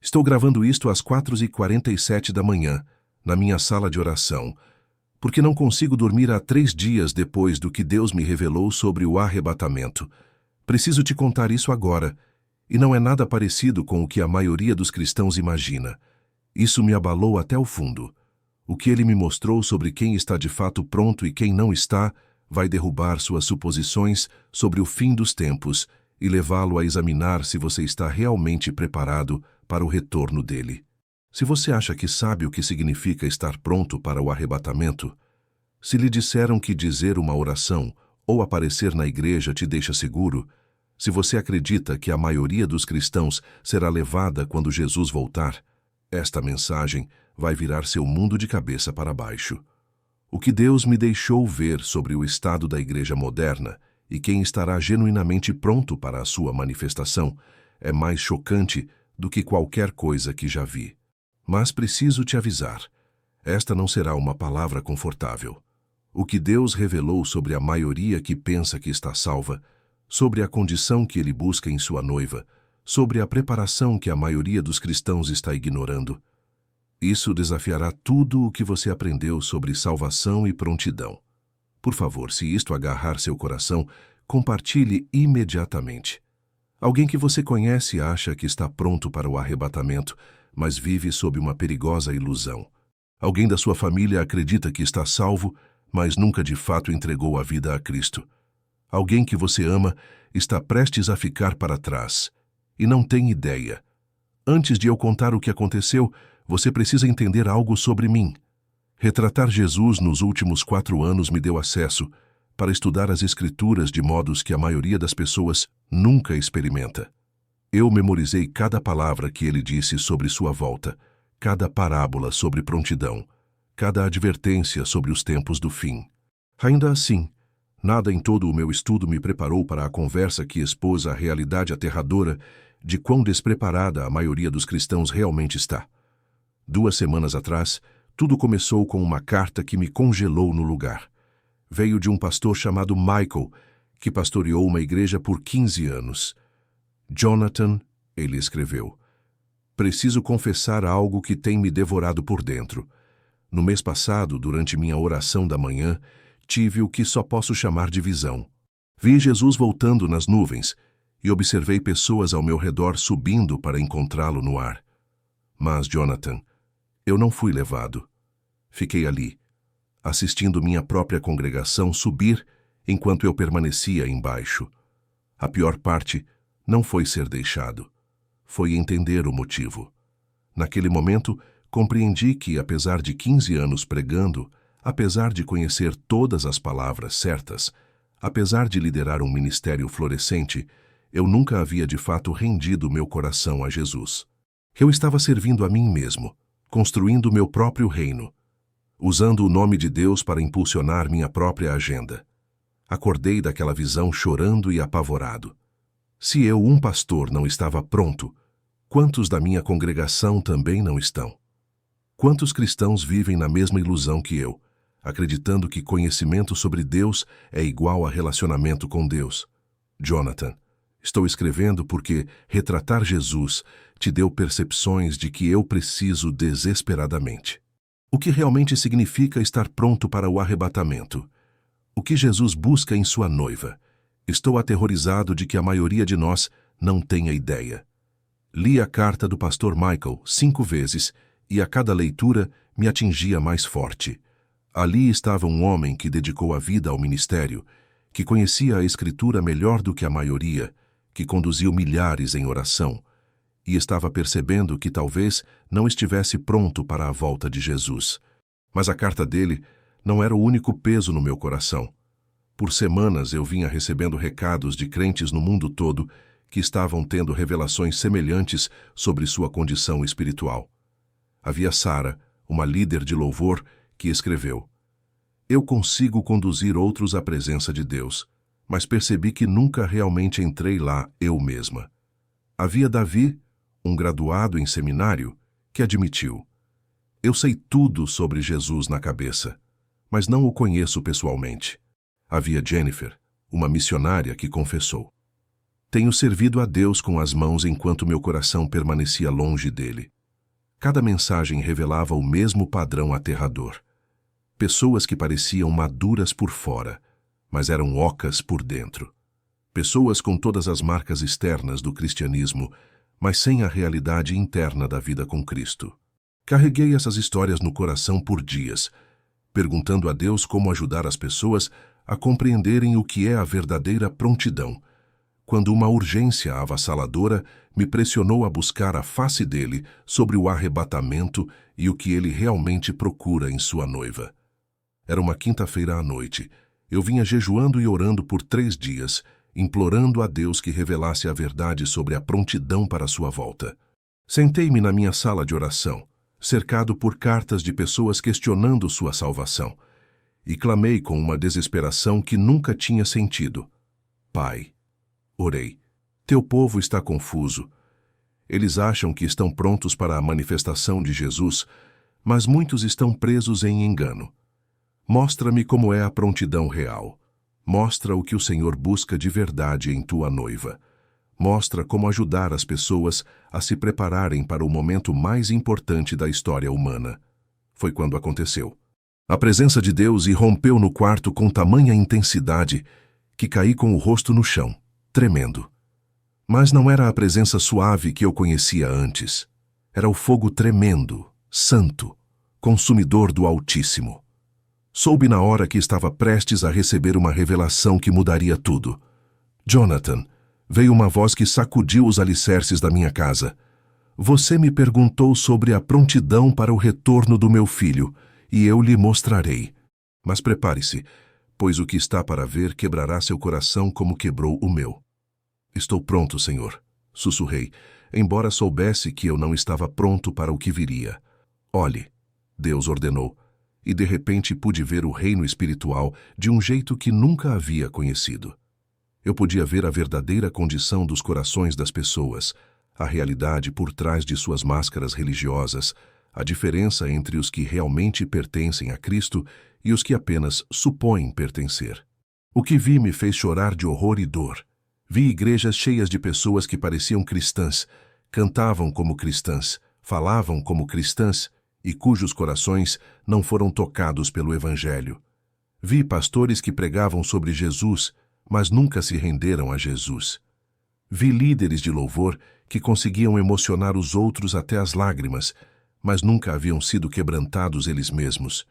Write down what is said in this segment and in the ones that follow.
Estou gravando isto às 4h47 da manhã, na minha sala de oração, porque não consigo dormir há 3 dias depois do que Deus me revelou sobre o arrebatamento. Preciso te contar isso agora, e não é nada parecido com o que a maioria dos cristãos imagina. Isso me abalou até o fundo. O que ele me mostrou sobre quem está de fato pronto e quem não está vai derrubar suas suposições sobre o fim dos tempos e levá-lo a examinar se você está realmente preparado para o retorno dele. Se você acha que sabe o que significa estar pronto para o arrebatamento, se lhe disseram que dizer uma oração ou aparecer na igreja te deixa seguro, se você acredita que a maioria dos cristãos será levada quando Jesus voltar, esta mensagem vai virar seu mundo de cabeça para baixo. O que Deus me deixou ver sobre o estado da igreja moderna e quem estará genuinamente pronto para a sua manifestação é mais chocante do que qualquer coisa que já vi. Mas preciso te avisar, esta não será uma palavra confortável. O que Deus revelou sobre a maioria que pensa que está salva, sobre a condição que ele busca em sua noiva, sobre a preparação que a maioria dos cristãos está ignorando. Isso desafiará tudo o que você aprendeu sobre salvação e prontidão. Por favor, se isto agarrar seu coração, compartilhe imediatamente. Alguém que você conhece acha que está pronto para o arrebatamento, mas vive sob uma perigosa ilusão. Alguém da sua família acredita que está salvo, mas nunca de fato entregou a vida a Cristo. Alguém que você ama está prestes a ficar para trás e não tem ideia. Antes de eu contar o que aconteceu, você precisa entender algo sobre mim. Retratar Jesus nos últimos 4 anos me deu acesso para estudar as Escrituras de modos que a maioria das pessoas nunca experimenta. Eu memorizei cada palavra que ele disse sobre sua volta, cada parábola sobre prontidão, cada advertência sobre os tempos do fim. Ainda assim, nada em todo o meu estudo me preparou para a conversa que expôs a realidade aterradora de quão despreparada a maioria dos cristãos realmente está. 2 semanas atrás, tudo começou com uma carta que me congelou no lugar. Veio de um pastor chamado Michael, que pastoreou uma igreja por 15 anos. Jonathan, ele escreveu, preciso confessar algo que tem me devorado por dentro. No mês passado, durante minha oração da manhã, tive o que só posso chamar de visão. Vi Jesus voltando nas nuvens e observei pessoas ao meu redor subindo para encontrá-lo no ar. Mas, Jonathan, eu não fui levado. Fiquei ali, assistindo minha própria congregação subir enquanto eu permanecia embaixo. A pior parte não foi ser deixado, foi entender o motivo. Naquele momento, compreendi que, apesar de 15 anos pregando, apesar de conhecer todas as palavras certas, apesar de liderar um ministério florescente, eu nunca havia de fato rendido meu coração a Jesus. Eu estava servindo a mim mesmo, construindo meu próprio reino, usando o nome de Deus para impulsionar minha própria agenda. Acordei daquela visão chorando e apavorado. Se eu, um pastor, não estava pronto, quantos da minha congregação também não estão? Quantos cristãos vivem na mesma ilusão que eu, acreditando que conhecimento sobre Deus é igual a relacionamento com Deus? Jonathan, estou escrevendo porque retratar Jesus te deu percepções de que eu preciso desesperadamente. O que realmente significa estar pronto para o arrebatamento? O que Jesus busca em sua noiva? Estou aterrorizado de que a maioria de nós não tenha ideia. Li a carta do pastor Michael 5 vezes e a cada leitura me atingia mais forte. Ali estava um homem que dedicou a vida ao ministério, que conhecia a Escritura melhor do que a maioria, que conduziu milhares em oração, e estava percebendo que talvez não estivesse pronto para a volta de Jesus. Mas a carta dele não era o único peso no meu coração. Por semanas eu vinha recebendo recados de crentes no mundo todo que estavam tendo revelações semelhantes sobre sua condição espiritual. Havia Sara, uma líder de louvor, que escreveu: eu consigo conduzir outros à presença de Deus, mas percebi que nunca realmente entrei lá eu mesma. Havia Davi, um graduado em seminário, que admitiu: eu sei tudo sobre Jesus na cabeça, mas não o conheço pessoalmente. Havia Jennifer, uma missionária, que confessou: Tenho servido a Deus com as mãos enquanto meu coração permanecia longe dele. Cada mensagem revelava o mesmo padrão aterrador. Pessoas que pareciam maduras por fora, mas eram ocas por dentro. Pessoas com todas as marcas externas do cristianismo, mas sem a realidade interna da vida com Cristo. Carreguei essas histórias no coração por dias, perguntando a Deus como ajudar as pessoas a compreenderem o que é a verdadeira prontidão, quando uma urgência avassaladora me pressionou a buscar a face dele sobre o arrebatamento e o que ele realmente procura em sua noiva. Era uma quinta-feira à noite. Eu vinha jejuando e orando por 3 dias, implorando a Deus que revelasse a verdade sobre a prontidão para sua volta. Sentei-me na minha sala de oração, cercado por cartas de pessoas questionando sua salvação, e clamei com uma desesperação que nunca tinha sentido. Pai, orei, teu povo está confuso. Eles acham que estão prontos para a manifestação de Jesus, mas muitos estão presos em engano. Mostra-me como é a prontidão real. Mostra o que o Senhor busca de verdade em tua noiva. Mostra como ajudar as pessoas a se prepararem para o momento mais importante da história humana. Foi quando aconteceu. A presença de Deus irrompeu no quarto com tamanha intensidade que caí com o rosto no chão, tremendo. Mas não era a presença suave que eu conhecia antes. Era o fogo tremendo, santo, consumidor do Altíssimo. Soube na hora que estava prestes a receber uma revelação que mudaria tudo. Jonathan, veio uma voz que sacudiu os alicerces da minha casa. Você me perguntou sobre a prontidão para o retorno do meu filho, e eu lhe mostrarei. Mas prepare-se, pois o que está para ver quebrará seu coração como quebrou o meu. Estou pronto, Senhor, sussurrei, embora soubesse que eu não estava pronto para o que viria. Olhe, Deus ordenou, e de repente pude ver o reino espiritual de um jeito que nunca havia conhecido. Eu podia ver a verdadeira condição dos corações das pessoas, a realidade por trás de suas máscaras religiosas, a diferença entre os que realmente pertencem a Cristo e os que apenas supõem pertencer. O que vi me fez chorar de horror e dor. Vi igrejas cheias de pessoas que pareciam cristãs, cantavam como cristãs, falavam como cristãs e cujos corações não foram tocados pelo Evangelho. Vi pastores que pregavam sobre Jesus, mas nunca se renderam a Jesus. Vi líderes de louvor que conseguiam emocionar os outros até as lágrimas, mas nunca haviam sido quebrantados eles mesmos.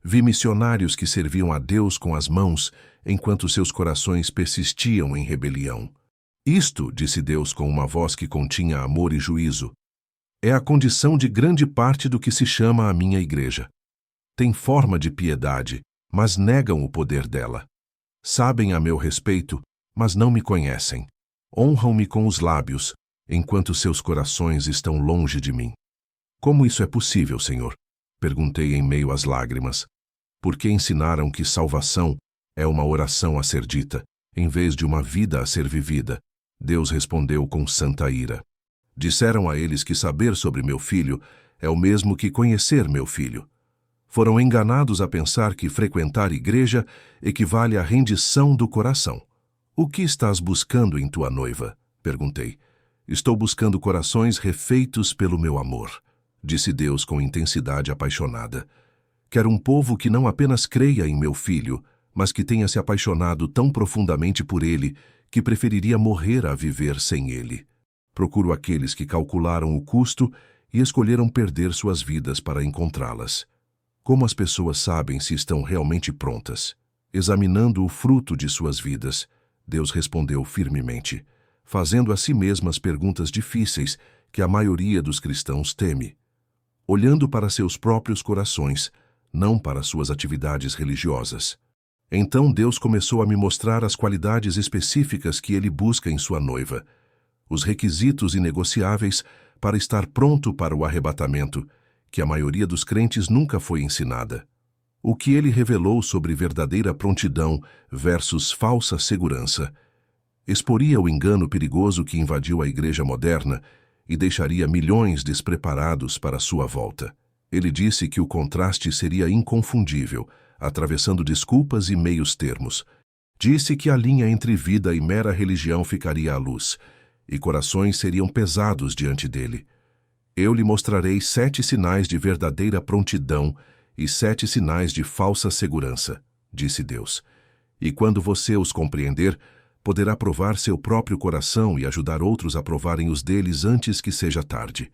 Vi missionários que serviam a Deus com as mãos, enquanto seus corações persistiam em rebelião. Isto, disse Deus com uma voz que continha amor e juízo, é a condição de grande parte do que se chama a minha igreja. Tem forma de piedade, mas negam o poder dela. Sabem a meu respeito, mas não me conhecem. Honram-me com os lábios, enquanto seus corações estão longe de mim. Como isso é possível, Senhor? Perguntei em meio às lágrimas. Porque ensinaram que salvação é uma oração a ser dita, em vez de uma vida a ser vivida. Deus respondeu com santa ira. Disseram a eles que saber sobre meu filho é o mesmo que conhecer meu filho. Foram enganados a pensar que frequentar igreja equivale à rendição do coração. O que estás buscando em tua noiva? Perguntei. Estou buscando corações refeitos pelo meu amor, disse Deus com intensidade apaixonada. Quero um povo que não apenas creia em meu filho, mas que tenha se apaixonado tão profundamente por ele que preferiria morrer a viver sem ele. Procuro aqueles que calcularam o custo e escolheram perder suas vidas para encontrá-las. Como as pessoas sabem se estão realmente prontas? Examinando o fruto de suas vidas, Deus respondeu firmemente, fazendo a si mesmas perguntas difíceis que a maioria dos cristãos teme. Olhando para seus próprios corações, não para suas atividades religiosas. Então Deus começou a me mostrar as qualidades específicas que ele busca em sua noiva, os requisitos inegociáveis para estar pronto para o arrebatamento, que a maioria dos crentes nunca foi ensinada. O que ele revelou sobre verdadeira prontidão versus falsa segurança exporia o engano perigoso que invadiu a igreja moderna e deixaria milhões despreparados para sua volta. Ele disse que o contraste seria inconfundível, atravessando desculpas e meios termos, Disse que a linha entre vida e mera religião ficaria à luz, e corações seriam pesados diante dele. Eu lhe mostrarei 7 sinais de verdadeira prontidão e 7 sinais de falsa segurança, disse Deus. E quando você os compreender, poderá provar seu próprio coração e ajudar outros a provarem os deles antes que seja tarde.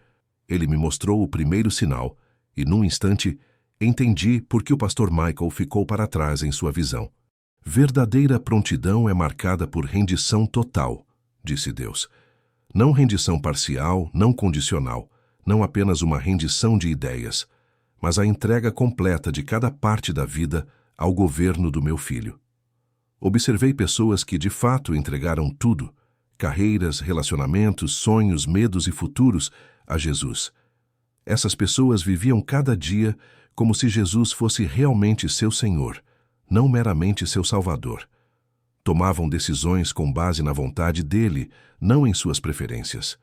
Ele me mostrou o primeiro sinal, e num instante, entendi por que o pastor Michael ficou para trás em sua visão. Verdadeira prontidão é marcada por rendição total, disse Deus. Não rendição parcial, não condicional, não apenas uma rendição de ideias, mas a entrega completa de cada parte da vida ao governo do meu filho. Observei pessoas que de fato entregaram tudo, carreiras, relacionamentos, sonhos, medos e futuros, a Jesus. Essas pessoas viviam cada dia como se Jesus fosse realmente seu Senhor, não meramente seu Salvador. Tomavam decisões com base na vontade dele, não em suas preferências.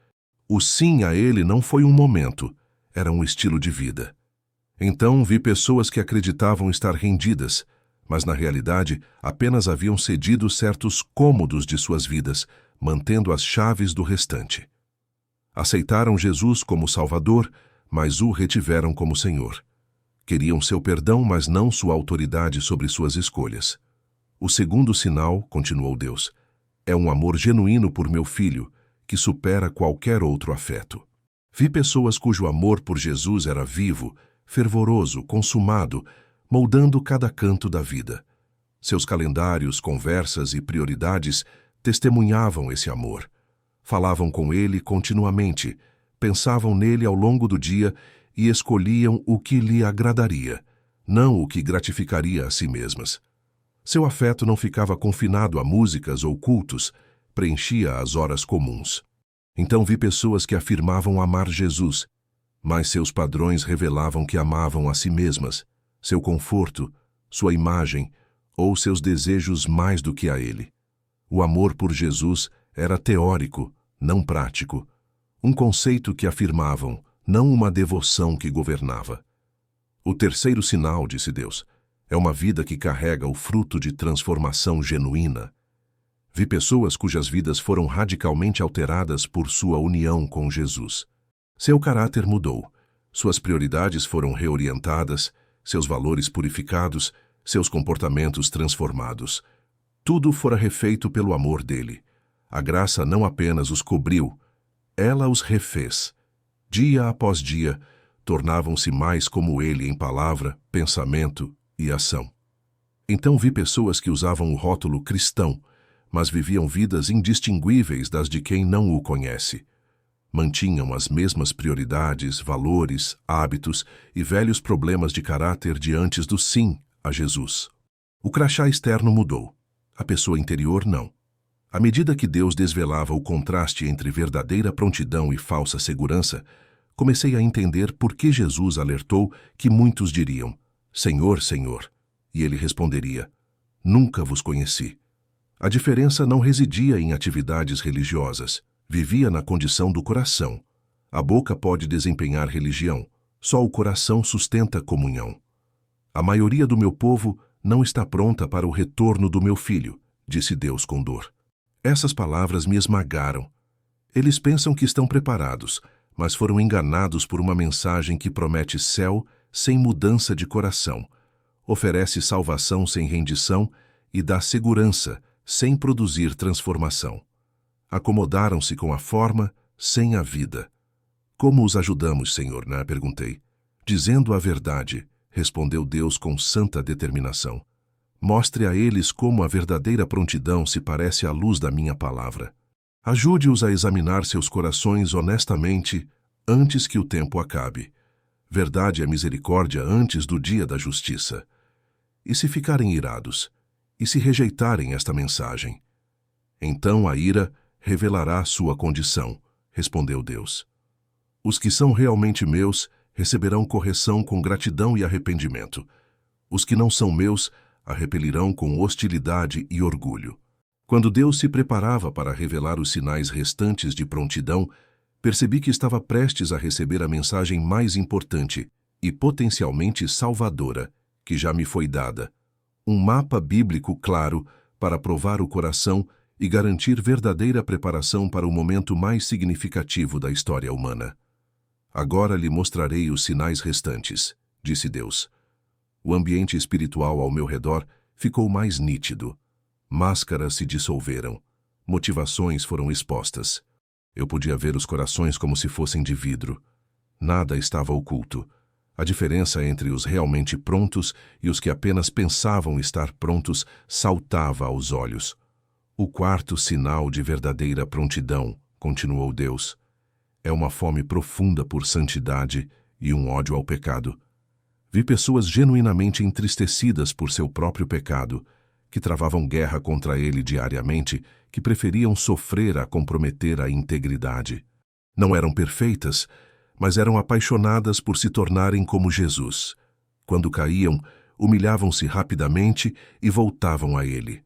O sim a ele não foi um momento, era um estilo de vida. Então vi pessoas que acreditavam estar rendidas, mas na realidade apenas haviam cedido certos cômodos de suas vidas, mantendo as chaves do restante. Aceitaram Jesus como Salvador, mas o retiveram como Senhor. Queriam seu perdão, mas não sua autoridade sobre suas escolhas. O segundo sinal, continuou Deus, é um amor genuíno por meu filho, que supera qualquer outro afeto. Vi pessoas cujo amor por Jesus era vivo, fervoroso, consumado, moldando cada canto da vida. Seus calendários, conversas e prioridades testemunhavam esse amor. Falavam com ele continuamente, pensavam nele ao longo do dia e escolhiam o que lhe agradaria, não o que gratificaria a si mesmas. Seu afeto não ficava confinado a músicas ou cultos, preenchia as horas comuns. Então vi pessoas que afirmavam amar Jesus, mas seus padrões revelavam que amavam a si mesmas, seu conforto, sua imagem ou seus desejos mais do que a ele. O amor por Jesus era teórico, não prático, um conceito que afirmavam, não uma devoção que governava. O terceiro sinal, disse Deus, é uma vida que carrega o fruto de transformação genuína. Vi pessoas cujas vidas foram radicalmente alteradas por sua união com Jesus. Seu caráter mudou, suas prioridades foram reorientadas, seus valores purificados, seus comportamentos transformados. Tudo fora refeito pelo amor dele. A graça não apenas os cobriu, ela os refez. Dia após dia, tornavam-se mais como ele em palavra, pensamento e ação. Então vi pessoas que usavam o rótulo cristão, mas viviam vidas indistinguíveis das de quem não o conhece. Mantinham as mesmas prioridades, valores, hábitos e velhos problemas de caráter diante do sim a Jesus. O crachá externo mudou, a pessoa interior não. À medida que Deus desvelava o contraste entre verdadeira prontidão e falsa segurança, comecei a entender por que Jesus alertou que muitos diriam, Senhor, Senhor, e ele responderia, Nunca vos conheci. A diferença não residia em atividades religiosas, vivia na condição do coração. A boca pode desempenhar religião, só o coração sustenta comunhão. A maioria do meu povo não está pronta para o retorno do meu filho, disse Deus com dor. Essas palavras me esmagaram. Eles pensam que estão preparados, mas foram enganados por uma mensagem que promete céu sem mudança de coração, oferece salvação sem rendição e dá segurança sem produzir transformação. Acomodaram-se com a forma sem a vida. Como os ajudamos, Senhor? Perguntei. Dizendo a verdade, respondeu Deus com santa determinação. Mostre a eles como a verdadeira prontidão se parece à luz da minha palavra. Ajude-os a examinar seus corações honestamente antes que o tempo acabe. Verdade é misericórdia antes do dia da justiça. E se ficarem irados? E se rejeitarem esta mensagem? Então a ira revelará sua condição, respondeu Deus. Os que são realmente meus receberão correção com gratidão e arrependimento. Os que não são meus a repelirão com hostilidade e orgulho. Quando Deus se preparava para revelar os sinais restantes de prontidão, percebi que estava prestes a receber a mensagem mais importante e potencialmente salvadora que já me foi dada. Um mapa bíblico claro para provar o coração e garantir verdadeira preparação para o momento mais significativo da história humana. Agora lhe mostrarei os sinais restantes, disse Deus. O ambiente espiritual ao meu redor ficou mais nítido. Máscaras se dissolveram. Motivações foram expostas. Eu podia ver os corações como se fossem de vidro. Nada estava oculto. A diferença entre os realmente prontos e os que apenas pensavam estar prontos saltava aos olhos. O quarto sinal de verdadeira prontidão, continuou Deus, é uma fome profunda por santidade e um ódio ao pecado. Vi pessoas genuinamente entristecidas por seu próprio pecado, que travavam guerra contra ele diariamente, que preferiam sofrer a comprometer a integridade. Não eram perfeitas, mas eram apaixonadas por se tornarem como Jesus. Quando caíam, humilhavam-se rapidamente e voltavam a ele.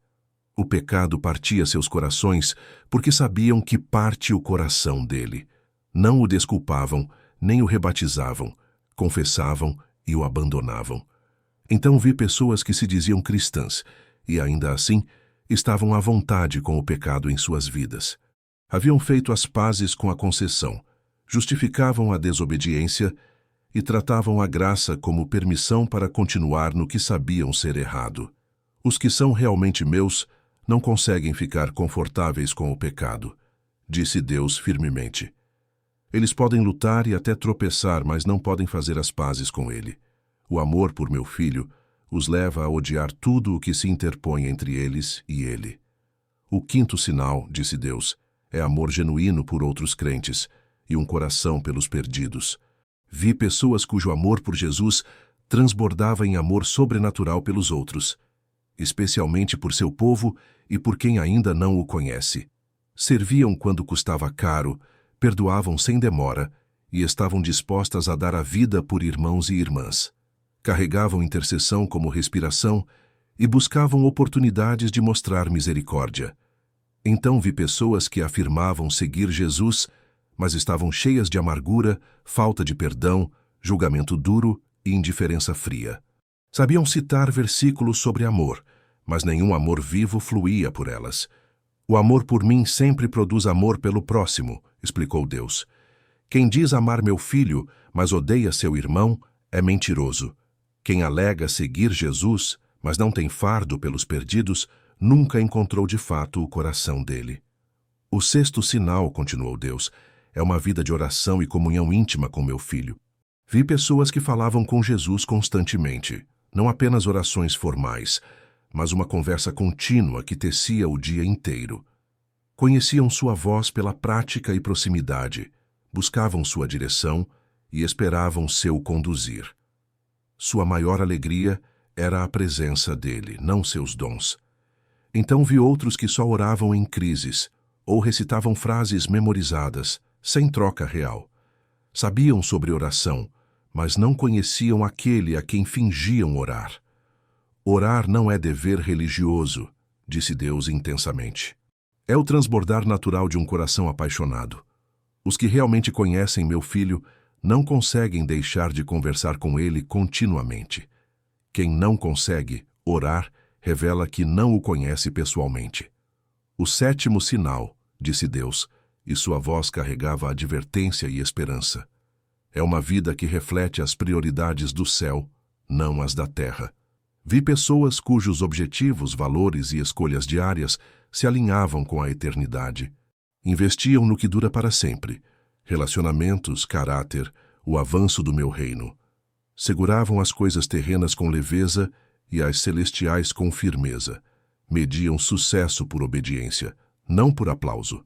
O pecado partia seus corações porque sabiam que parte o coração dele. Não o desculpavam, nem o rebatizavam, confessavam e o abandonavam. Então vi pessoas que se diziam cristãs e, ainda assim, estavam à vontade com o pecado em suas vidas. Haviam feito as pazes com a concessão, justificavam a desobediência e tratavam a graça como permissão para continuar no que sabiam ser errado. Os que são realmente meus não conseguem ficar confortáveis com o pecado, disse Deus firmemente. Eles podem lutar e até tropeçar, mas não podem fazer as pazes com ele. O amor por meu filho os leva a odiar tudo o que se interpõe entre eles e ele. O quinto sinal, disse Deus, é amor genuíno por outros crentes e um coração pelos perdidos. Vi pessoas cujo amor por Jesus transbordava em amor sobrenatural pelos outros, especialmente por seu povo e por quem ainda não o conhece. Serviam quando custava caro, perdoavam sem demora e estavam dispostas a dar a vida por irmãos e irmãs. Carregavam intercessão como respiração e buscavam oportunidades de mostrar misericórdia. Então vi pessoas que afirmavam seguir Jesus, mas estavam cheias de amargura, falta de perdão, julgamento duro e indiferença fria. Sabiam citar versículos sobre amor, mas nenhum amor vivo fluía por elas. O amor por mim sempre produz amor pelo próximo, explicou Deus. Quem diz amar meu filho, mas odeia seu irmão, é mentiroso. Quem alega seguir Jesus, mas não tem fardo pelos perdidos, nunca encontrou de fato o coração dele. O sexto sinal, continuou Deus, é uma vida de oração e comunhão íntima com meu filho. Vi pessoas que falavam com Jesus constantemente, não apenas orações formais, mas uma conversa contínua que tecia o dia inteiro. Conheciam sua voz pela prática e proximidade, buscavam sua direção e esperavam seu conduzir. Sua maior alegria era a presença dele, não seus dons. Então vi outros que só oravam em crises, ou recitavam frases memorizadas, sem troca real. Sabiam sobre oração, mas não conheciam aquele a quem fingiam orar. Orar não é dever religioso, disse Deus intensamente. É o transbordar natural de um coração apaixonado. Os que realmente conhecem meu filho não conseguem deixar de conversar com ele continuamente. Quem não consegue orar revela que não o conhece pessoalmente. O sétimo sinal, disse Deus, e sua voz carregava advertência e esperança. É uma vida que reflete as prioridades do céu, não as da terra. Vi pessoas cujos objetivos, valores e escolhas diárias se alinhavam com a eternidade. Investiam no que dura para sempre, relacionamentos, caráter, o avanço do meu reino. Seguravam as coisas terrenas com leveza e as celestiais com firmeza. Mediam sucesso por obediência, não por aplauso.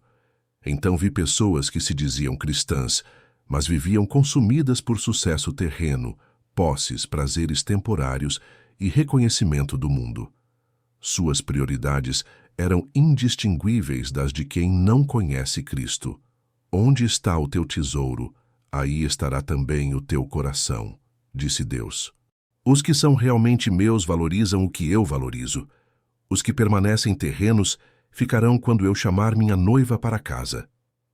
Então vi pessoas que se diziam cristãs, mas viviam consumidas por sucesso terreno, posses, prazeres temporários e reconhecimento do mundo. Suas prioridades eram indistinguíveis das de quem não conhece Cristo. Onde está o teu tesouro, aí estará também o teu coração, disse Deus. Os que são realmente meus valorizam o que eu valorizo. Os que permanecem terrenos ficarão quando eu chamar minha noiva para casa.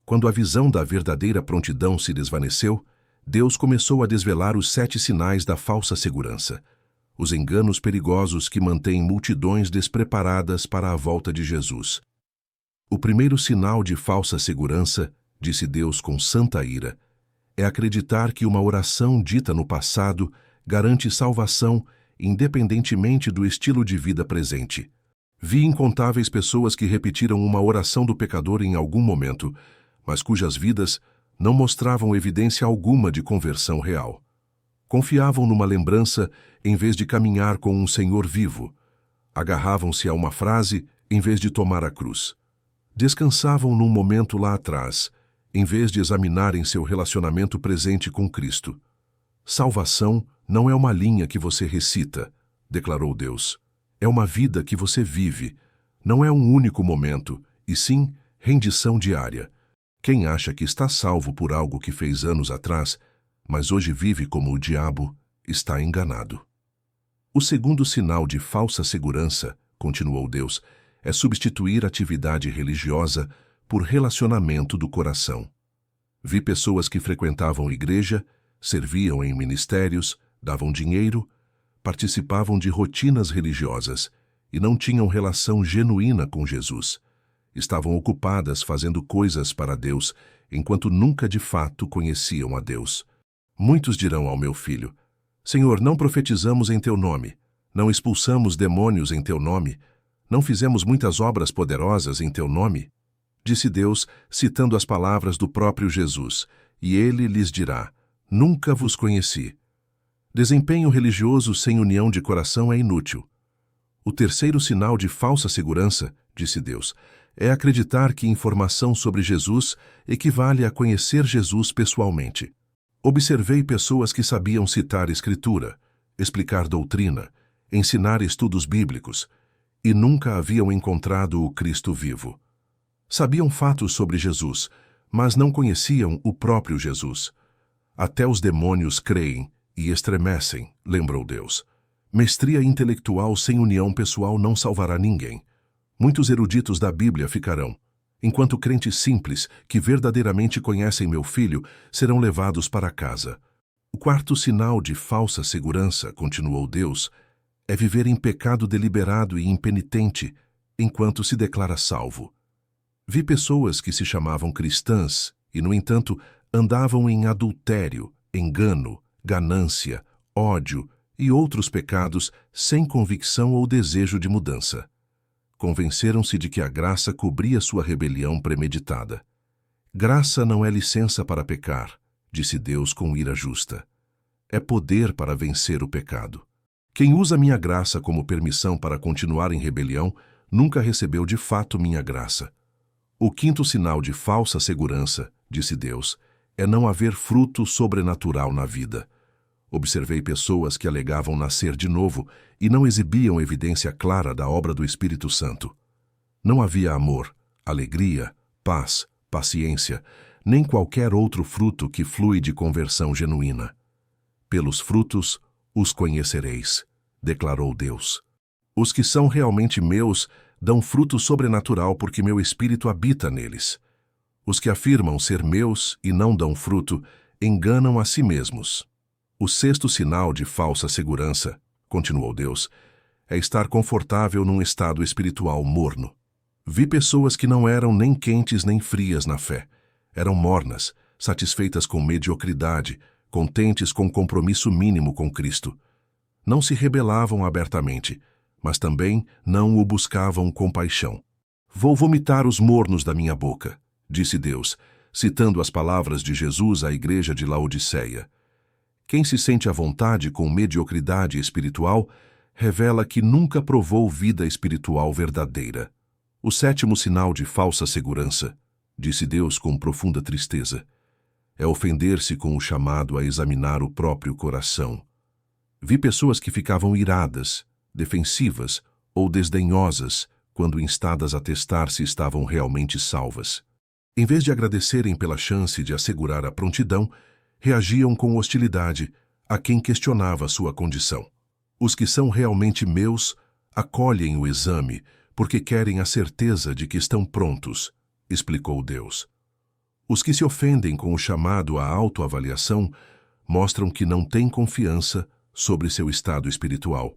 Quando a visão da verdadeira prontidão se desvaneceu, Deus começou a desvelar os 7 sinais da falsa segurança. os enganos perigosos que mantêm multidões despreparadas para a volta de Jesus. O primeiro sinal de falsa segurança, disse Deus com santa ira, é acreditar que uma oração dita no passado garante salvação independentemente do estilo de vida presente. Vi incontáveis pessoas que repetiram uma oração do pecador em algum momento, mas cujas vidas não mostravam evidência alguma de conversão real. Confiavam numa lembrança em vez de caminhar com um Senhor vivo. Agarravam-se a uma frase em vez de tomar a cruz. Descansavam num momento lá atrás, em vez de examinarem seu relacionamento presente com Cristo. Salvação não é uma linha que você recita, declarou Deus. É uma vida que você vive. Não é um único momento, e sim rendição diária. Quem acha que está salvo por algo que fez anos atrás, mas hoje vive como o diabo, está enganado. O segundo sinal de falsa segurança, continuou Deus, é substituir atividade religiosa por relacionamento do coração. Vi pessoas que frequentavam igreja, serviam em ministérios, davam dinheiro, participavam de rotinas religiosas e não tinham relação genuína com Jesus. Estavam ocupadas fazendo coisas para Deus, enquanto nunca de fato conheciam a Deus. Muitos dirão ao meu filho: Senhor, não profetizamos em teu nome, não expulsamos demônios em teu nome, não fizemos muitas obras poderosas em teu nome? Disse Deus, citando as palavras do próprio Jesus, e ele lhes dirá: Nunca vos conheci. Desempenho religioso sem união de coração é inútil. O terceiro sinal de falsa segurança, disse Deus, é acreditar que informação sobre Jesus equivale a conhecer Jesus pessoalmente. Observei pessoas que sabiam citar Escritura, explicar doutrina, ensinar estudos bíblicos, e nunca haviam encontrado o Cristo vivo. Sabiam fatos sobre Jesus, mas não conheciam o próprio Jesus. Até os demônios creem e estremecem, lembrou Deus. Mestria intelectual sem união pessoal não salvará ninguém. Muitos eruditos da Bíblia ficarão, enquanto crentes simples, que verdadeiramente conhecem meu filho, serão levados para casa. O quarto sinal de falsa segurança, continuou Deus, é viver em pecado deliberado e impenitente, enquanto se declara salvo. Vi pessoas que se chamavam cristãs e, no entanto, andavam em adultério, engano, ganância, ódio e outros pecados sem convicção ou desejo de mudança. Convenceram-se de que a graça cobria sua rebelião premeditada. Graça não é licença para pecar, disse Deus com ira justa. É poder para vencer o pecado. Quem usa minha graça como permissão para continuar em rebelião nunca recebeu de fato minha graça. O quinto sinal de falsa segurança, disse Deus, é não haver fruto sobrenatural na vida. Observei pessoas que alegavam nascer de novo e não exibiam evidência clara da obra do Espírito Santo. Não havia amor, alegria, paz, paciência, nem qualquer outro fruto que flui de conversão genuína. Pelos frutos os conhecereis, declarou Deus. Os que são realmente meus dão fruto sobrenatural porque meu Espírito habita neles. Os que afirmam ser meus e não dão fruto enganam a si mesmos. O sexto sinal de falsa segurança, continuou Deus, é estar confortável num estado espiritual morno. Vi pessoas que não eram nem quentes nem frias na fé. Eram mornas, satisfeitas com mediocridade, contentes com compromisso mínimo com Cristo. Não se rebelavam abertamente, mas também não o buscavam com paixão. Vou vomitar os mornos da minha boca, disse Deus, citando as palavras de Jesus à igreja de Laodiceia. Quem se sente à vontade com mediocridade espiritual revela que nunca provou vida espiritual verdadeira. O sétimo sinal de falsa segurança, disse Deus com profunda tristeza, é ofender-se com o chamado a examinar o próprio coração. Vi pessoas que ficavam iradas, defensivas ou desdenhosas quando instadas a testar se estavam realmente salvas. Em vez de agradecerem pela chance de assegurar a prontidão, reagiam com hostilidade a quem questionava sua condição. Os que são realmente meus acolhem o exame porque querem a certeza de que estão prontos, explicou Deus. Os que se ofendem com o chamado à autoavaliação mostram que não têm confiança sobre seu estado espiritual.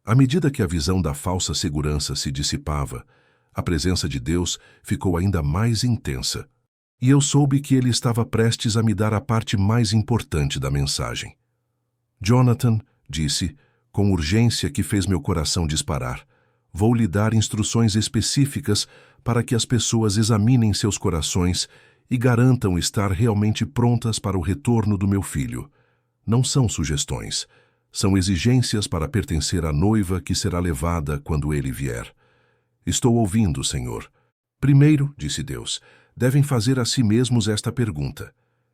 À medida que a visão da falsa segurança se dissipava, a presença de Deus ficou ainda mais intensa, e eu soube que ele estava prestes a me dar a parte mais importante da mensagem. Jonathan, disse, com urgência que fez meu coração disparar, vou lhe dar instruções específicas para que as pessoas examinem seus corações e garantam estar realmente prontas para o retorno do meu filho. Não são sugestões, são exigências para pertencer à noiva que será levada quando ele vier. Estou ouvindo, Senhor. Primeiro, disse Deus, devem fazer a si mesmos esta pergunta.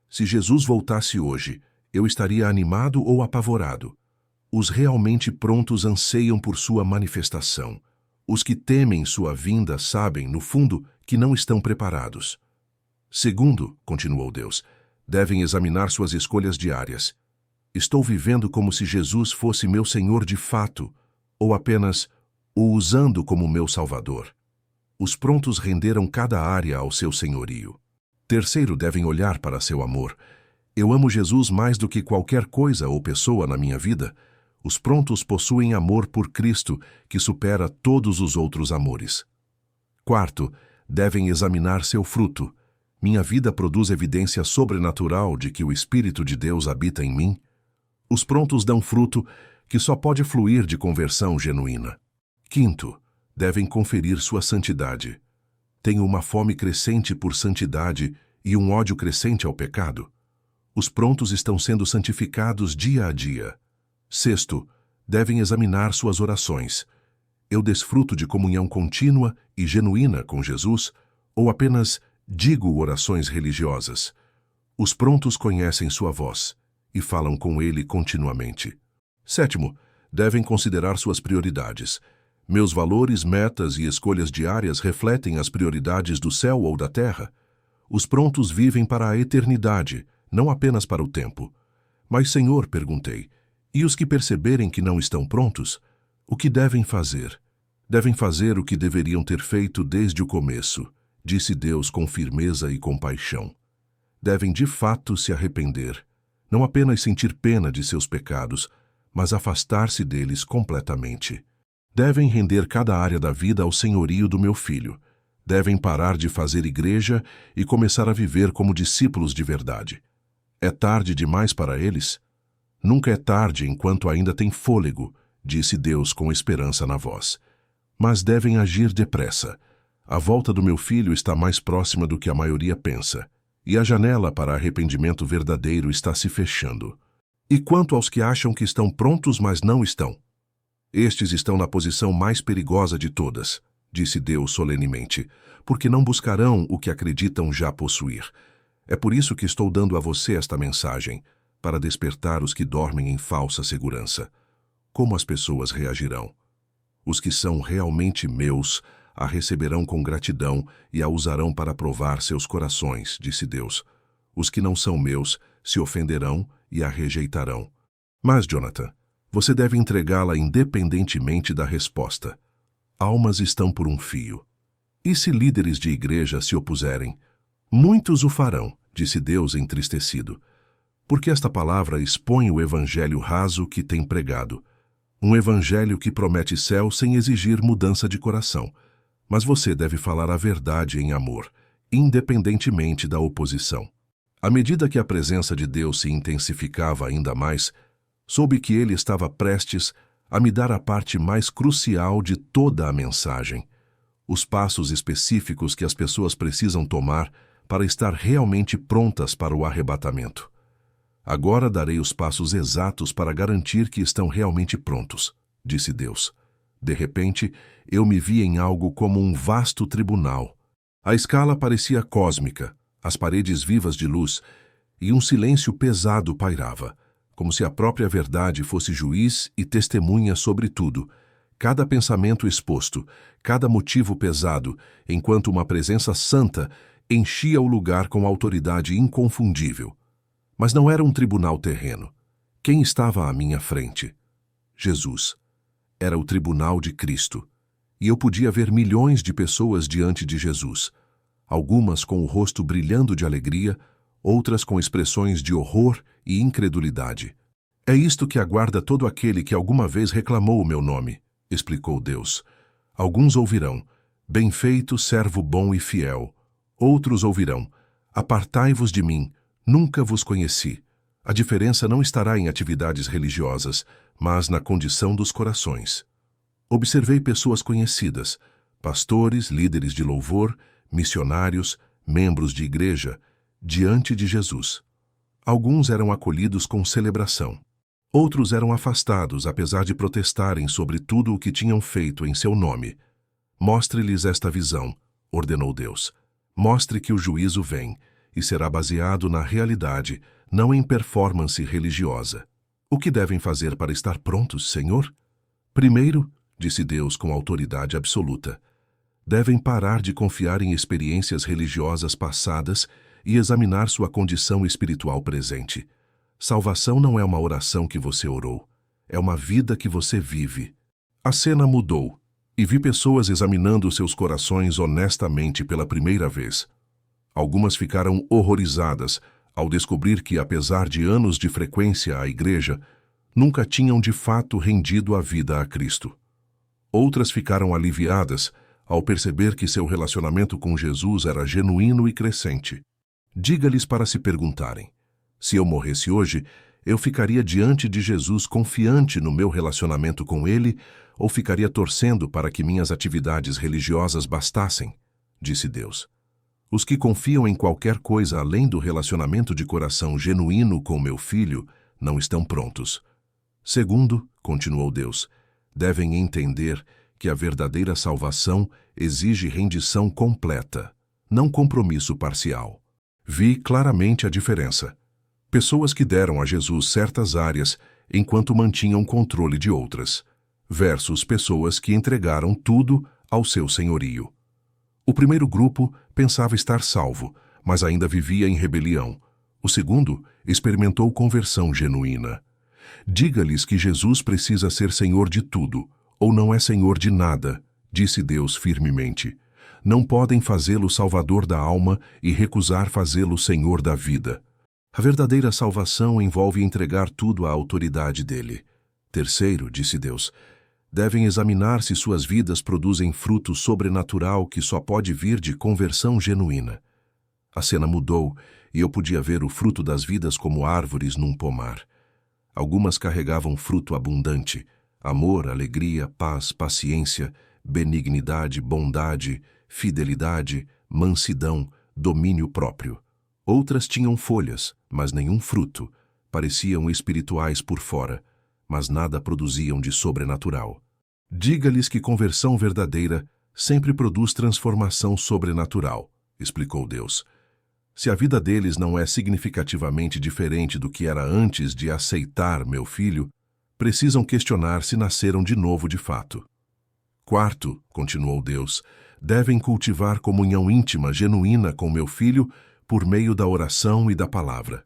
Se Jesus voltasse hoje, eu estaria animado ou apavorado? Os realmente prontos anseiam por sua manifestação. Os que temem sua vinda sabem, no fundo, que não estão preparados. Segundo, continuou Deus, devem examinar suas escolhas diárias. Estou vivendo como se Jesus fosse meu Senhor de fato, ou apenas o usando como meu Salvador? Os prontos renderam cada área ao seu senhorio. Terceiro, devem olhar para seu amor. Eu amo Jesus mais do que qualquer coisa ou pessoa na minha vida. Os prontos possuem amor por Cristo, que supera todos os outros amores. Quarto, devem examinar seu fruto. Minha vida produz evidência sobrenatural de que o Espírito de Deus habita em mim. Os prontos dão fruto que só pode fluir de conversão genuína. Quinto, devem conferir sua santidade. Tenho uma fome crescente por santidade e um ódio crescente ao pecado. Os prontos estão sendo santificados dia a dia. Sexto, devem examinar suas orações. Eu desfruto de comunhão contínua e genuína com Jesus, ou apenas digo orações religiosas? Os prontos conhecem sua voz e falam com ele continuamente. Sétimo, devem considerar suas prioridades. Meus valores, metas e escolhas diárias refletem as prioridades do céu ou da terra. Os prontos vivem para a eternidade, não apenas para o tempo. Mas, Senhor, perguntei, e os que perceberem que não estão prontos, o que devem fazer? Devem fazer o que deveriam ter feito desde o começo, disse Deus com firmeza e compaixão. Devem de fato se arrepender, não apenas sentir pena de seus pecados, mas afastar-se deles completamente. Devem render cada área da vida ao senhorio do meu filho. Devem parar de fazer igreja e começar a viver como discípulos de verdade. É tarde demais para eles? Nunca é tarde enquanto ainda tem fôlego, disse Deus com esperança na voz. Mas devem agir depressa. A volta do meu filho está mais próxima do que a maioria pensa, e a janela para arrependimento verdadeiro está se fechando. E quanto aos que acham que estão prontos, mas não estão? Estes estão na posição mais perigosa de todas, disse Deus solenemente, porque não buscarão o que acreditam já possuir. É por isso que estou dando a você esta mensagem, para despertar os que dormem em falsa segurança. Como as pessoas reagirão? Os que são realmente meus a receberão com gratidão e a usarão para provar seus corações, disse Deus. Os que não são meus se ofenderão e a rejeitarão. Mas, Jonathan, você deve entregá-la independentemente da resposta. Almas estão por um fio. E se líderes de igreja se opuserem? Muitos o farão, disse Deus entristecido, porque esta palavra expõe o evangelho raso que tem pregado. Um evangelho que promete céu sem exigir mudança de coração. Mas você deve falar a verdade em amor, independentemente da oposição. À medida que a presença de Deus se intensificava ainda mais, soube que ele estava prestes a me dar a parte mais crucial de toda a mensagem, os passos específicos que as pessoas precisam tomar para estar realmente prontas para o arrebatamento. Agora darei os passos exatos para garantir que estão realmente prontos, disse Deus. De repente, eu me vi em algo como um vasto tribunal. A escala parecia cósmica, as paredes vivas de luz, e um silêncio pesado pairava, como se a própria verdade fosse juiz e testemunha sobre tudo, cada pensamento exposto, cada motivo pesado, enquanto uma presença santa enchia o lugar com autoridade inconfundível. Mas não era um tribunal terreno. Quem estava à minha frente? Jesus. Era o tribunal de Cristo. E eu podia ver milhões de pessoas diante de Jesus, algumas com o rosto brilhando de alegria, outras com expressões de horror e incredulidade. É isto que aguarda todo aquele que alguma vez reclamou o meu nome, explicou Deus. Alguns ouvirão: bem feito, servo bom e fiel. Outros ouvirão: apartai-vos de mim, nunca vos conheci. A diferença não estará em atividades religiosas, mas na condição dos corações. Observei pessoas conhecidas, pastores, líderes de louvor, missionários, membros de igreja, diante de Jesus. Alguns eram acolhidos com celebração. Outros eram afastados, apesar de protestarem sobre tudo o que tinham feito em seu nome. Mostre-lhes esta visão, ordenou Deus. Mostre que o juízo vem, e será baseado na realidade, não em performance religiosa. O que devem fazer para estar prontos, Senhor? Primeiro, disse Deus com autoridade absoluta, devem parar de confiar em experiências religiosas passadas e examinar sua condição espiritual presente. Salvação não é uma oração que você orou, é uma vida que você vive. A cena mudou, e vi pessoas examinando seus corações honestamente pela primeira vez. Algumas ficaram horrorizadas ao descobrir que, apesar de anos de frequência à igreja, nunca tinham de fato rendido a vida a Cristo. Outras ficaram aliviadas ao perceber que seu relacionamento com Jesus era genuíno e crescente. Diga-lhes para se perguntarem: se eu morresse hoje, eu ficaria diante de Jesus confiante no meu relacionamento com Ele ou ficaria torcendo para que minhas atividades religiosas bastassem? Disse Deus. Os que confiam em qualquer coisa além do relacionamento de coração genuíno com meu filho não estão prontos. Segundo, continuou Deus, devem entender que a verdadeira salvação exige rendição completa, não compromisso parcial. Vi claramente a diferença. Pessoas que deram a Jesus certas áreas enquanto mantinham controle de outras, versus pessoas que entregaram tudo ao seu senhorio. O primeiro grupo pensava estar salvo, mas ainda vivia em rebelião. O segundo experimentou conversão genuína. Diga-lhes que Jesus precisa ser Senhor de tudo, ou não é Senhor de nada, disse Deus firmemente. Não podem fazê-lo Salvador da alma e recusar fazê-lo Senhor da vida. A verdadeira salvação envolve entregar tudo à autoridade dele. Terceiro, disse Deus, devem examinar se suas vidas produzem fruto sobrenatural que só pode vir de conversão genuína. A cena mudou e eu podia ver o fruto das vidas como árvores num pomar. Algumas carregavam fruto abundante: amor, alegria, paz, paciência, benignidade, bondade, fidelidade, mansidão, domínio próprio. Outras tinham folhas, mas nenhum fruto. Pareciam espirituais por fora, mas nada produziam de sobrenatural. Diga-lhes que conversão verdadeira sempre produz transformação sobrenatural, explicou Deus. Se a vida deles não é significativamente diferente do que era antes de aceitar meu filho, precisam questionar se nasceram de novo de fato. Quarto, continuou Deus, devem cultivar comunhão íntima, genuína com meu filho por meio da oração e da palavra.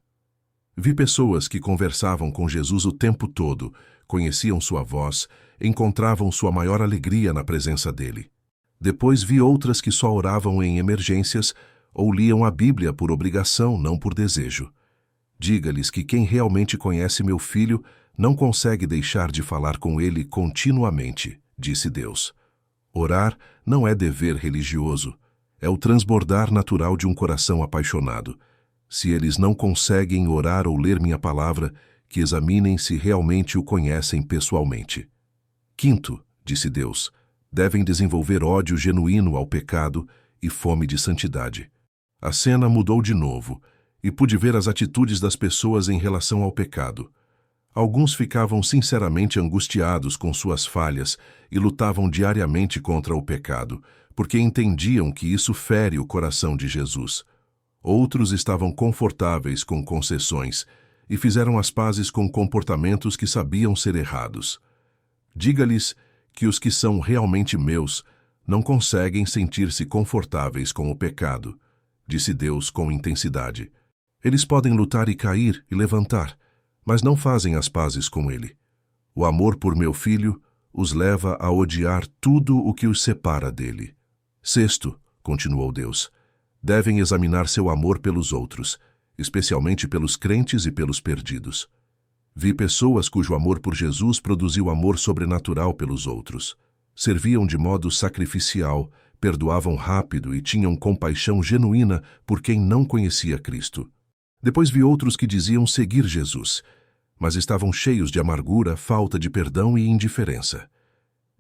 Vi pessoas que conversavam com Jesus o tempo todo, conheciam sua voz, encontravam sua maior alegria na presença dele. Depois vi outras que só oravam em emergências ou liam a Bíblia por obrigação, não por desejo. Diga-lhes que quem realmente conhece meu filho não consegue deixar de falar com ele continuamente, disse Deus. Orar não é dever religioso, é o transbordar natural de um coração apaixonado. Se eles não conseguem orar ou ler minha palavra, que examinem se realmente o conhecem pessoalmente. Quinto, disse Deus, devem desenvolver ódio genuíno ao pecado e fome de santidade. A cena mudou de novo, e pude ver as atitudes das pessoas em relação ao pecado. Alguns ficavam sinceramente angustiados com suas falhas e lutavam diariamente contra o pecado, porque entendiam que isso fere o coração de Jesus. Outros estavam confortáveis com concessões e fizeram as pazes com comportamentos que sabiam ser errados. Diga-lhes que os que são realmente meus não conseguem sentir-se confortáveis com o pecado, disse Deus com intensidade. Eles podem lutar e cair e levantar, mas não fazem as pazes com ele. O amor por meu filho os leva a odiar tudo o que os separa dele. Sexto, continuou Deus, devem examinar seu amor pelos outros, especialmente pelos crentes e pelos perdidos. Vi pessoas cujo amor por Jesus produziu amor sobrenatural pelos outros. Serviam de modo sacrificial, perdoavam rápido e tinham compaixão genuína por quem não conhecia Cristo. Depois vi outros que diziam seguir Jesus, mas estavam cheios de amargura, falta de perdão e indiferença.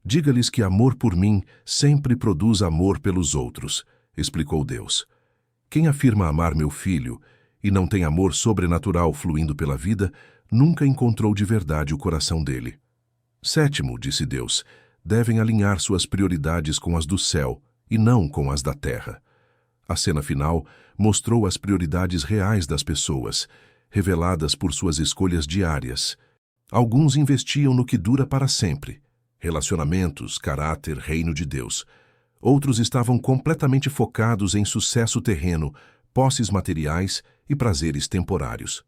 Diga-lhes que amor por mim sempre produz amor pelos outros, explicou Deus. Quem afirma amar meu filho e não tem amor sobrenatural fluindo pela vida, nunca encontrou de verdade o coração dele. Sétimo, disse Deus, devem alinhar suas prioridades com as do céu e não com as da terra. A cena final mostrou as prioridades reais das pessoas, reveladas por suas escolhas diárias. Alguns investiam no que dura para sempre, relacionamentos, caráter, reino de Deus. Outros estavam completamente focados em sucesso terreno, posses materiais e prazeres temporários.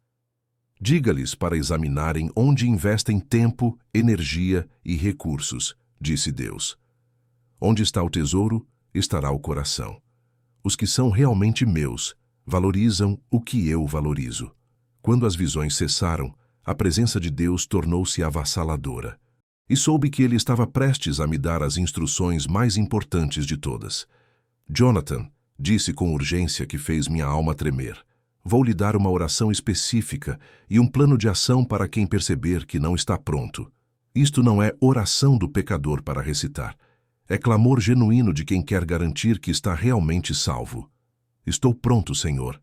Diga-lhes para examinarem onde investem tempo, energia e recursos, disse Deus. Onde está o tesouro, estará o coração. Os que são realmente meus valorizam o que eu valorizo. Quando as visões cessaram, a presença de Deus tornou-se avassaladora. E soube que ele estava prestes a me dar as instruções mais importantes de todas. Jonathan, disse com urgência que fez minha alma tremer. Vou lhe dar uma oração específica e um plano de ação para quem perceber que não está pronto. Isto não é oração do pecador para recitar. É clamor genuíno de quem quer garantir que está realmente salvo. Estou pronto, Senhor.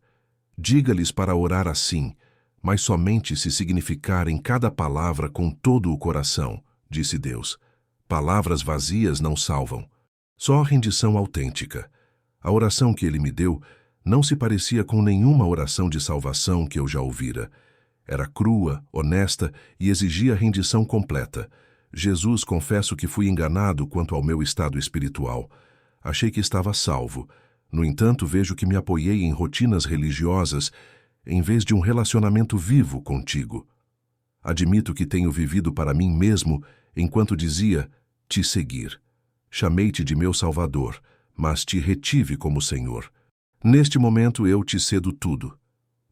Diga-lhes para orar assim, mas somente se significarem cada palavra com todo o coração, disse Deus. Palavras vazias não salvam. Só a rendição autêntica. A oração que ele me deu não se parecia com nenhuma oração de salvação que eu já ouvira. Era crua, honesta e exigia rendição completa. Jesus, confesso que fui enganado quanto ao meu estado espiritual. Achei que estava salvo. No entanto, vejo que me apoiei em rotinas religiosas em vez de um relacionamento vivo contigo. Admito que tenho vivido para mim mesmo enquanto dizia te seguir. Chamei-te de meu Salvador, mas te retive como Senhor. Neste momento eu te cedo tudo.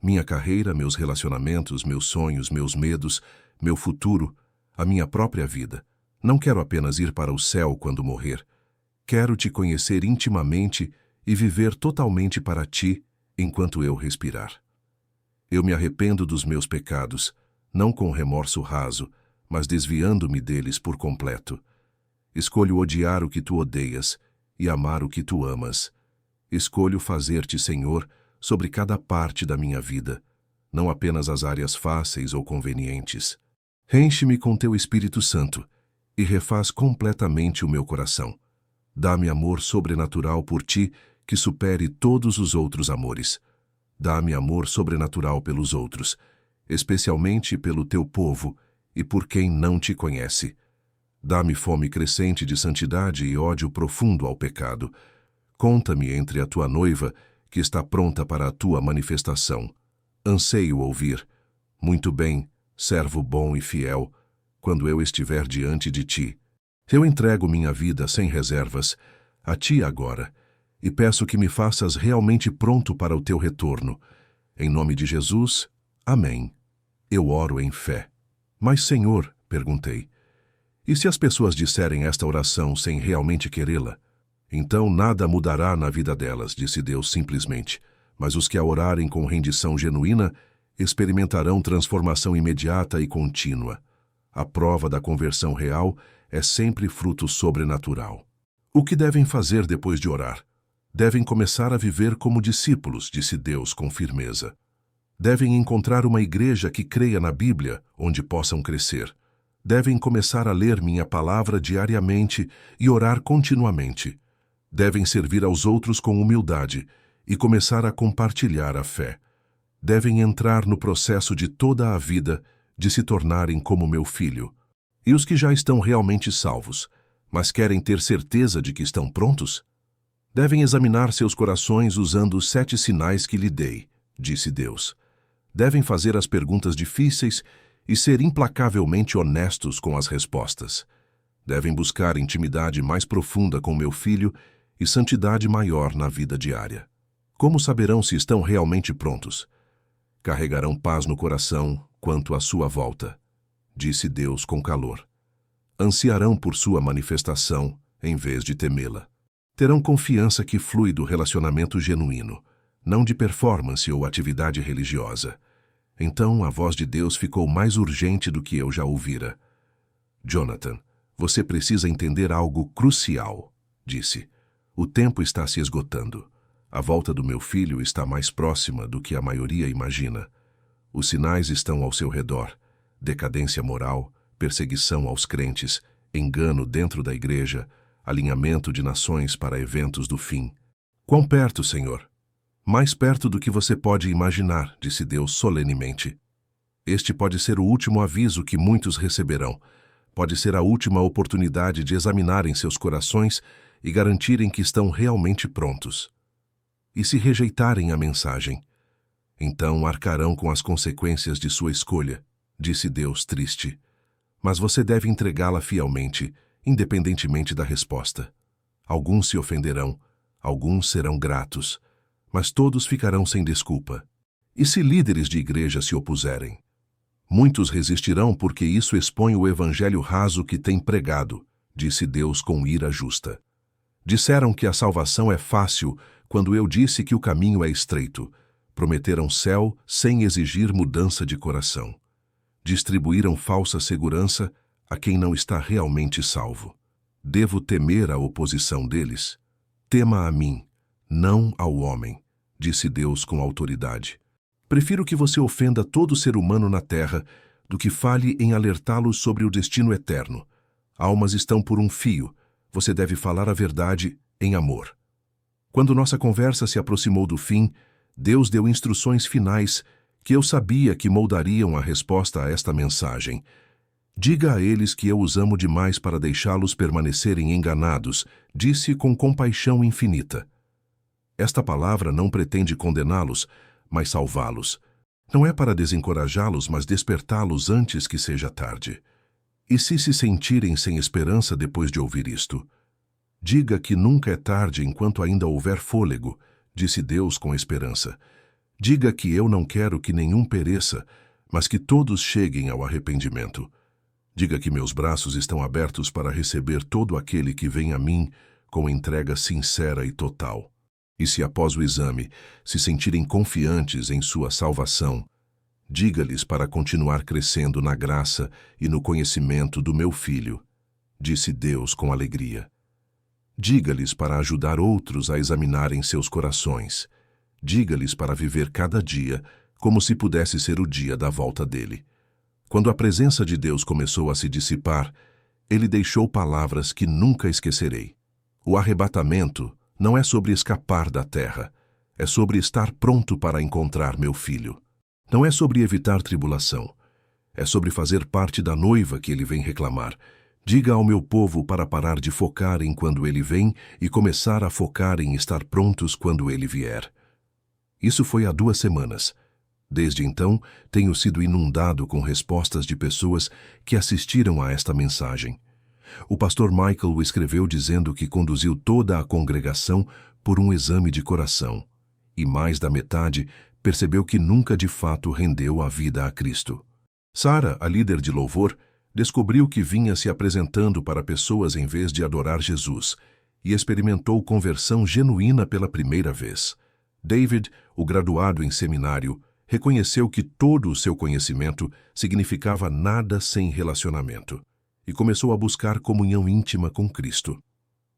Minha carreira, meus relacionamentos, meus sonhos, meus medos, meu futuro, a minha própria vida. Não quero apenas ir para o céu quando morrer. Quero te conhecer intimamente e viver totalmente para ti enquanto eu respirar. Eu me arrependo dos meus pecados, não com remorso raso, mas desviando-me deles por completo. Escolho odiar o que tu odeias e amar o que tu amas. Escolho fazer-te Senhor sobre cada parte da minha vida, não apenas as áreas fáceis ou convenientes. Enche-me com teu Espírito Santo e refaz completamente o meu coração. Dá-me amor sobrenatural por ti que supere todos os outros amores. Dá-me amor sobrenatural pelos outros, especialmente pelo teu povo e por quem não te conhece. Dá-me fome crescente de santidade e ódio profundo ao pecado. Conta-me entre a tua noiva, que está pronta para a tua manifestação. Anseio ouvir, muito bem, servo bom e fiel, quando eu estiver diante de ti. Eu entrego minha vida sem reservas a ti agora e peço que me faças realmente pronto para o teu retorno. Em nome de Jesus, amém. Eu oro em fé. Mas, Senhor, perguntei, e se as pessoas disserem esta oração sem realmente querê-la? Então nada mudará na vida delas, disse Deus simplesmente, mas os que a orarem com rendição genuína experimentarão transformação imediata e contínua. A prova da conversão real é sempre fruto sobrenatural. O que devem fazer depois de orar? Devem começar a viver como discípulos, disse Deus com firmeza. Devem encontrar uma igreja que creia na Bíblia, onde possam crescer. Devem começar a ler minha palavra diariamente e orar continuamente. Devem servir aos outros com humildade e começar a compartilhar a fé. Devem entrar no processo de toda a vida de se tornarem como meu filho. E os que já estão realmente salvos, mas querem ter certeza de que estão prontos? Devem examinar seus corações usando os 7 sinais que lhe dei, disse Deus. Devem fazer as perguntas difíceis e ser implacavelmente honestos com as respostas. Devem buscar intimidade mais profunda com meu filho e santidade maior na vida diária. Como saberão se estão realmente prontos? Carregarão paz no coração quanto à sua volta, disse Deus com calor. Ansiarão por sua manifestação, em vez de temê-la. Terão confiança que flui do relacionamento genuíno, não de performance ou atividade religiosa. Então a voz de Deus ficou mais urgente do que eu já ouvira. Jonathan, você precisa entender algo crucial, disse. O tempo está se esgotando. A volta do meu filho está mais próxima do que a maioria imagina. Os sinais estão ao seu redor. Decadência moral, perseguição aos crentes, engano dentro da igreja, alinhamento de nações para eventos do fim. Quão perto, Senhor? Mais perto do que você pode imaginar, disse Deus solenemente. Este pode ser o último aviso que muitos receberão. Pode ser a última oportunidade de examinarem seus corações e garantirem que estão realmente prontos. E se rejeitarem a mensagem, então arcarão com as consequências de sua escolha, disse Deus triste. Mas você deve entregá-la fielmente, independentemente da resposta. Alguns se ofenderão, alguns serão gratos, mas todos ficarão sem desculpa. E se líderes de igreja se opuserem? Muitos resistirão porque isso expõe o evangelho raso que tem pregado, disse Deus com ira justa. Disseram que a salvação é fácil quando eu disse que o caminho é estreito. Prometeram céu sem exigir mudança de coração. Distribuíram falsa segurança a quem não está realmente salvo. Devo temer a oposição deles? Tema a mim, não ao homem, disse Deus com autoridade. Prefiro que você ofenda todo ser humano na terra do que fale em alertá-los sobre o destino eterno. Almas estão por um fio. Você deve falar a verdade em amor. Quando nossa conversa se aproximou do fim, Deus deu instruções finais que eu sabia que moldariam a resposta a esta mensagem. Diga a eles que eu os amo demais para deixá-los permanecerem enganados, disse com compaixão infinita. Esta palavra não pretende condená-los, mas salvá-los. Não é para desencorajá-los, mas despertá-los antes que seja tarde. E se sentirem sem esperança depois de ouvir isto? Diga que nunca é tarde enquanto ainda houver fôlego, disse Deus com esperança. Diga que eu não quero que nenhum pereça, mas que todos cheguem ao arrependimento. Diga que meus braços estão abertos para receber todo aquele que vem a mim com entrega sincera e total. E se após o exame se sentirem confiantes em sua salvação, diga-lhes para continuar crescendo na graça e no conhecimento do meu Filho, disse Deus com alegria. Diga-lhes para ajudar outros a examinarem seus corações. Diga-lhes para viver cada dia como se pudesse ser o dia da volta dele. Quando a presença de Deus começou a se dissipar, ele deixou palavras que nunca esquecerei. O arrebatamento não é sobre escapar da terra, é sobre estar pronto para encontrar meu filho. Não é sobre evitar tribulação, é sobre fazer parte da noiva que ele vem reclamar. Diga ao meu povo para parar de focar em quando ele vem e começar a focar em estar prontos quando ele vier. Isso foi há 2 semanas. Desde então, tenho sido inundado com respostas de pessoas que assistiram a esta mensagem. O pastor Michael o escreveu dizendo que conduziu toda a congregação por um exame de coração, e mais da metade percebeu que nunca de fato rendeu a vida a Cristo. Sarah, a líder de louvor, descobriu que vinha se apresentando para pessoas em vez de adorar Jesus, e experimentou conversão genuína pela primeira vez. David, o graduado em seminário, reconheceu que todo o seu conhecimento significava nada sem relacionamento, e começou a buscar comunhão íntima com Cristo.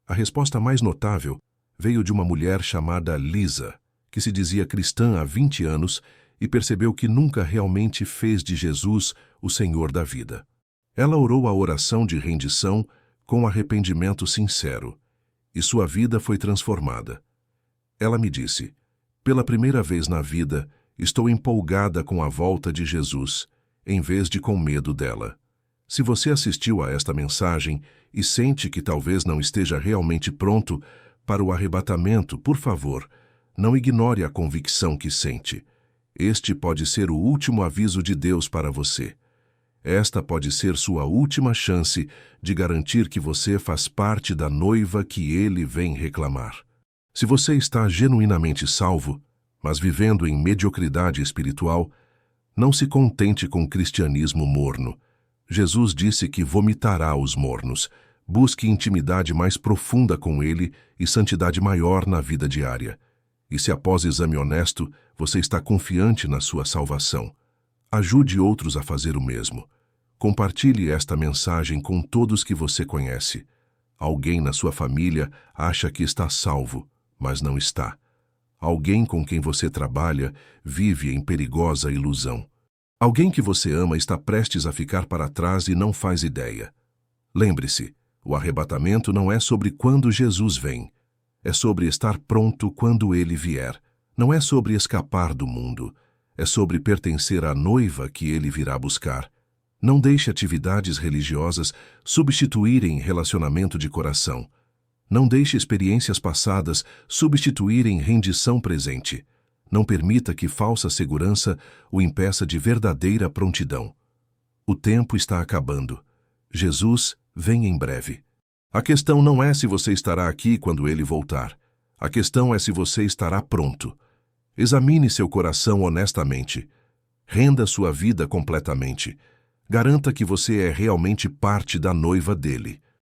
A resposta mais notável veio de uma mulher chamada Lisa, que se dizia cristã há 20 anos e percebeu que nunca realmente fez de Jesus o Senhor da vida. Ela orou a oração de rendição com arrependimento sincero, e sua vida foi transformada. Ela me disse: pela primeira vez na vida, estou empolgada com a volta de Jesus, em vez de com medo dela. Se você assistiu a esta mensagem e sente que talvez não esteja realmente pronto para o arrebatamento, por favor, não ignore a convicção que sente. Este pode ser o último aviso de Deus para você. Esta pode ser sua última chance de garantir que você faz parte da noiva que ele vem reclamar. Se você está genuinamente salvo, mas vivendo em mediocridade espiritual, Não se contente com cristianismo morno. Jesus disse que vomitará os mornos. Busque intimidade mais profunda com Ele e santidade maior na vida diária. E se após exame honesto, você está confiante na sua salvação, ajude outros a fazer o mesmo. Compartilhe esta mensagem com todos que você conhece. Alguém na sua família acha que está salvo, mas não está. Alguém com quem você trabalha vive em perigosa ilusão. Alguém que você ama está prestes a ficar para trás e não faz ideia. Lembre-se, o arrebatamento não é sobre quando Jesus vem. É sobre estar pronto quando Ele vier. Não é sobre escapar do mundo. É sobre pertencer à noiva que Ele virá buscar. Não deixe atividades religiosas substituírem relacionamento de coração. Não deixe experiências passadas substituírem rendição presente. Não permita que falsa segurança o impeça de verdadeira prontidão. O tempo está acabando. Jesus vem em breve. A questão não é se você estará aqui quando Ele voltar. A questão é se você estará pronto. Examine seu coração honestamente. Renda sua vida completamente. Garanta que você é realmente parte da noiva dele.